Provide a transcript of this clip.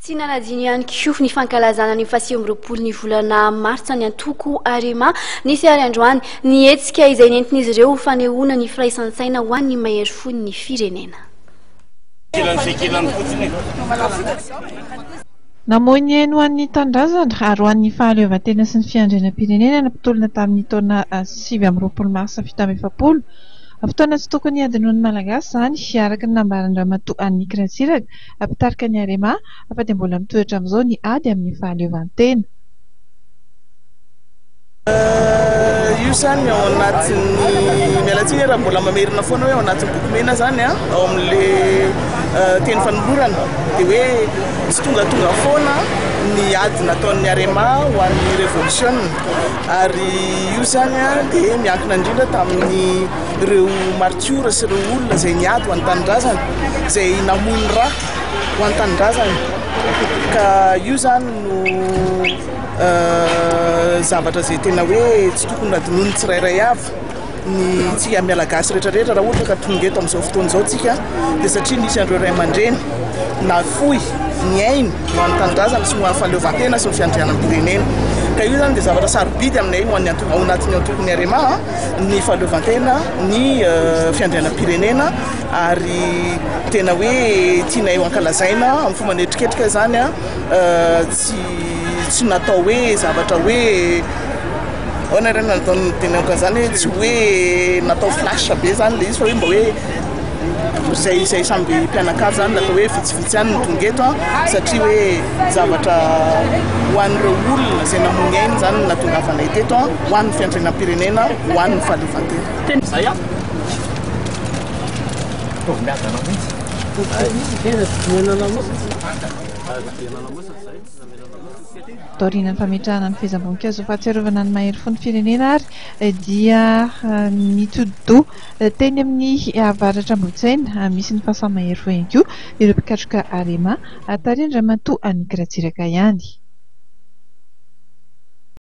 Tsy nanadiny ihany koa ny fankalazana ny fahasiam-roapolo ny volana martsa ny antoko Arema nisy ary androany ny hetsika izay nentin'izy ireo fanehoana ny firaisan-tsaina ho an'ny mahery fony ny firenena. Namoy ny eny ho an'ny tandrazana ary ho an'ny fahaleovantena sy ny fiandrianam-pirenena nampitolona tamin'ny taona 20 marsa 2017. Fotoana tsy tokony adinoan'ny malagasy izany araka ny nambaran-dramatoa Annika Ratsiraka hampitarika ny Arema afa dia mbola mitoetra amin'izao ny ady amin'ny fahaleovantena. Io zany ao anatin'ny mialatsiny raha mbola mamerina foana hoe ao anatin'ny boky mena zany ao amin'le teny fanolorana dia hoe tsy tonga foana ny ady nataon'ny Arema ho an'ny révolution ary io zany dia miankina indrindra tamin'ny ireo martiora sy ireo olona izay niady ho an'ny tanindrazana izay namoy ny raha ho an'ny tanindrazana ka io zany no zavatra izay tena hoe tsy tokony adinoany tsirairay avy ny tsika mialagasy rehetrarehetra raha ohatra ka tonga eto amin'izao fotoana izao tsika dia satria nisy an'ireo ray aman-dreny nafoy ny ainy ho an'ny tanindrazana sy ho an'ny fahaleovantena sy ny fiandrianam-pirenena ka io zany dia zavatra sarobidy aminay ho an'ny ao anatin'ny antokon'ny Arema ny fahaleovantena ny fiandrianam-pirenena ary tena hoe tianay ho ankalazaina amin'ny fomba netriketrika zany tsy natao hoe zavatra hoe ona ireny nataon'ny tenenako zany tsy hoe natao flash be zany le izy fa hoe mba hoe izay samby mpianakavy zany natao hoe vitsivitsy ihany ny tonga eto satria hoe zavatra ho an'ireo olona izay namony ainy zany nahatongavanay teto ho an'ny fiandrianam-pirenena ho an'ny fahaleovantena. Taorian'ny fametrahana ny fihezam-boninkazo fahatsiarovana ny mahery fony firenena ary dia mitodi-doha teny amin'ny avaratra Ambohijaina misy ny fahasahy mahery fo ihany koa ireo mpikatroka Arema tarindra matoa Annika Ratsiraka ihany.